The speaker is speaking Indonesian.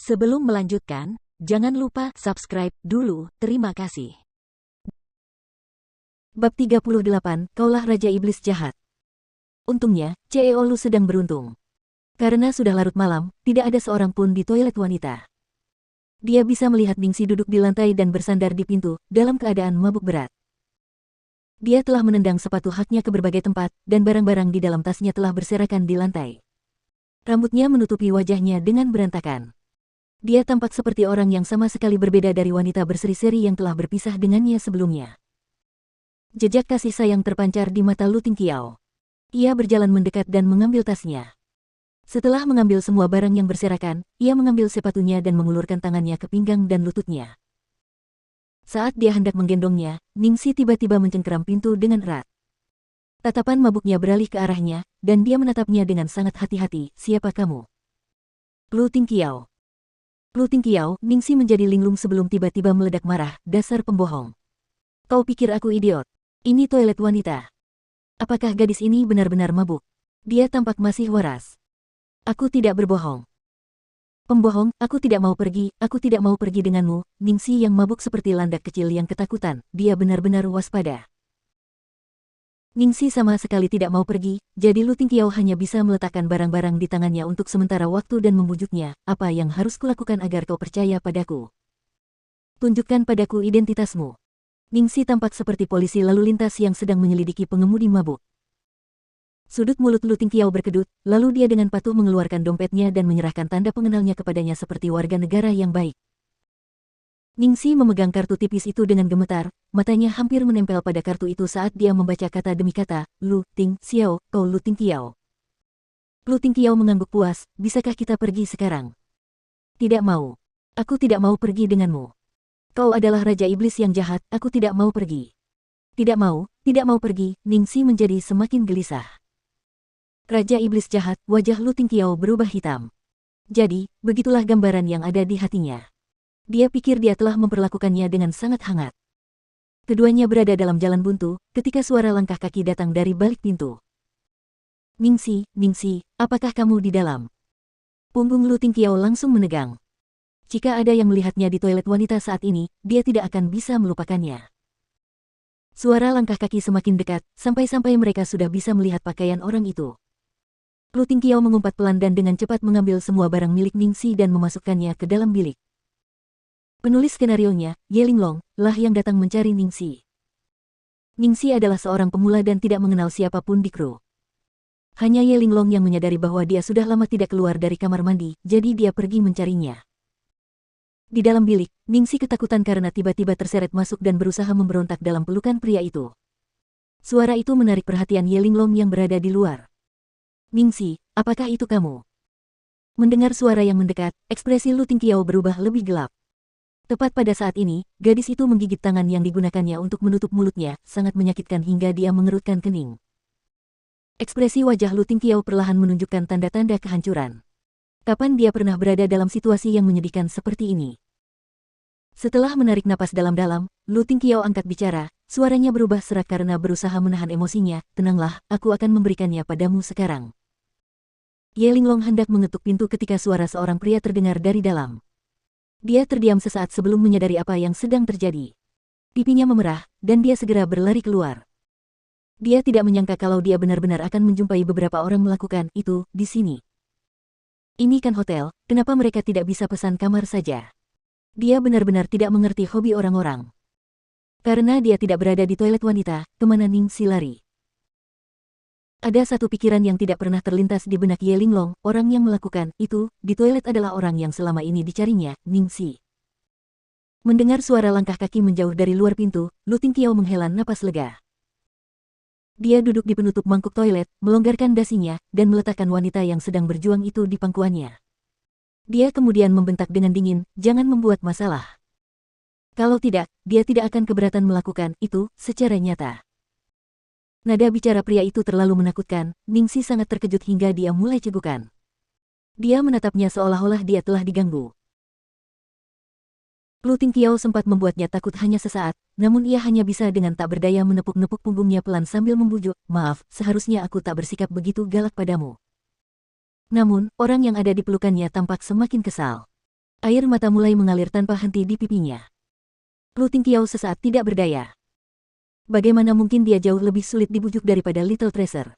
Sebelum melanjutkan, jangan lupa subscribe dulu, terima kasih. Bab 38, Kaulah Raja Iblis Jahat. Untungnya, CEO Lu sedang beruntung. Karena sudah larut malam, tidak ada seorang pun di toilet wanita. Dia bisa melihat Ningxi duduk di lantai dan bersandar di pintu, dalam keadaan mabuk berat. Dia telah menendang sepatu haknya ke berbagai tempat, dan barang-barang di dalam tasnya telah berserakan di lantai. Rambutnya menutupi wajahnya dengan berantakan. Dia tampak seperti orang yang sama sekali berbeda dari wanita berseri-seri yang telah berpisah dengannya sebelumnya. Jejak kasih sayang terpancar di mata Lu Tingqiao. Ia berjalan mendekat dan mengambil tasnya. Setelah mengambil semua barang yang berserakan, ia mengambil sepatunya dan mengulurkan tangannya ke pinggang dan lututnya. Saat dia hendak menggendongnya, Ningxi tiba-tiba mencengkeram pintu dengan erat. Tatapan mabuknya beralih ke arahnya, dan dia menatapnya dengan sangat hati-hati. Siapa kamu? Lu Tingqiao. Lu Tingqiao, Ningxi menjadi linglung sebelum tiba-tiba meledak marah. Dasar pembohong. Kau pikir aku idiot? Ini toilet wanita. Apakah gadis ini benar-benar mabuk? Dia tampak masih waras. Aku tidak berbohong. Pembohong, aku tidak mau pergi denganmu. Ningxi yang mabuk seperti landak kecil yang ketakutan, dia benar-benar waspada. Ningxi sama sekali tidak mau pergi, jadi Lu Tingqiao hanya bisa meletakkan barang-barang di tangannya untuk sementara waktu dan membujuknya. Apa yang harus kulakukan agar kau percaya padaku? Tunjukkan padaku identitasmu. Ningxi tampak seperti polisi lalu lintas yang sedang menyelidiki pengemudi mabuk. Sudut mulut Lu Tingqiao berkedut, lalu dia dengan patuh mengeluarkan dompetnya dan menyerahkan tanda pengenalnya kepadanya seperti warga negara yang baik. Ningxi memegang kartu tipis itu dengan gemetar, matanya hampir menempel pada kartu itu saat dia membaca kata demi kata, Lu Tingqiao, kau Lu Tingqiao. Lu Tingqiao mengangguk puas, bisakah kita pergi sekarang? Tidak mau. Aku tidak mau pergi denganmu. Kau adalah Raja Iblis yang jahat, aku tidak mau pergi. Tidak mau pergi, Ningxi menjadi semakin gelisah. Raja Iblis jahat, wajah Lu Tingqiao berubah hitam. Jadi, begitulah gambaran yang ada di hatinya. Dia pikir dia telah memperlakukannya dengan sangat hangat. Keduanya berada dalam jalan buntu, ketika suara langkah kaki datang dari balik pintu. Ningxi, apakah kamu di dalam? Punggung Lu Tingqiao langsung menegang. Jika ada yang melihatnya di toilet wanita saat ini, dia tidak akan bisa melupakannya. Suara langkah kaki semakin dekat, sampai-sampai mereka sudah bisa melihat pakaian orang itu. Lu Tingqiao mengumpat pelan dan dengan cepat mengambil semua barang milik Ningxi dan memasukkannya ke dalam bilik. Penulis skenarionya, Ye Linglong, lah yang datang mencari Ningxi. Ningxi adalah seorang pemula dan tidak mengenal siapapun di kru. Hanya Ye Linglong yang menyadari bahwa dia sudah lama tidak keluar dari kamar mandi, jadi dia pergi mencarinya. Di dalam bilik, Ningxi ketakutan karena tiba-tiba terseret masuk dan berusaha memberontak dalam pelukan pria itu. Suara itu menarik perhatian Ye Linglong yang berada di luar. Ningxi, apakah itu kamu? Mendengar suara yang mendekat, ekspresi Lu Tingqiao berubah lebih gelap. Tepat pada saat ini, gadis itu menggigit tangan yang digunakannya untuk menutup mulutnya, sangat menyakitkan hingga dia mengerutkan kening. Ekspresi wajah Lu Tingqiao perlahan menunjukkan tanda-tanda kehancuran. Kapan dia pernah berada dalam situasi yang menyedihkan seperti ini? Setelah menarik napas dalam-dalam, Lu Tingqiao angkat bicara, suaranya berubah serak karena berusaha menahan emosinya. Tenanglah, aku akan memberikannya padamu sekarang. Ye Linglong hendak mengetuk pintu ketika suara seorang pria terdengar dari dalam. Dia terdiam sesaat sebelum menyadari apa yang sedang terjadi. Pipinya memerah, dan dia segera berlari keluar. Dia tidak menyangka kalau dia benar-benar akan menjumpai beberapa orang melakukan itu di sini. Ini kan hotel, kenapa mereka tidak bisa pesan kamar saja? Dia benar-benar tidak mengerti hobi orang-orang. Karena dia tidak berada di toilet wanita, kemana Ningxi lari? Ada satu pikiran yang tidak pernah terlintas di benak Ye Linglong, orang yang melakukan itu di toilet adalah orang yang selama ini dicarinya, Ningxi. Mendengar suara langkah kaki menjauh dari luar pintu, Lu Tingqiao menghela napas lega. Dia duduk di penutup mangkuk toilet, melonggarkan dasinya, dan meletakkan wanita yang sedang berjuang itu di pangkuannya. Dia kemudian membentak dengan dingin, jangan membuat masalah. Kalau tidak, dia tidak akan keberatan melakukan itu secara nyata. Nada bicara pria itu terlalu menakutkan, Ningxi sangat terkejut hingga dia mulai cegukan. Dia menatapnya seolah-olah dia telah diganggu. Lu Tingqiao sempat membuatnya takut hanya sesaat, namun ia hanya bisa dengan tak berdaya menepuk-nepuk punggungnya pelan sambil membujuk, maaf, seharusnya aku tak bersikap begitu galak padamu. Namun, orang yang ada di pelukannya tampak semakin kesal. Air mata mulai mengalir tanpa henti di pipinya. Lu Tingqiao sesaat tidak berdaya. Bagaimana mungkin dia jauh lebih sulit dibujuk daripada Little Tracer?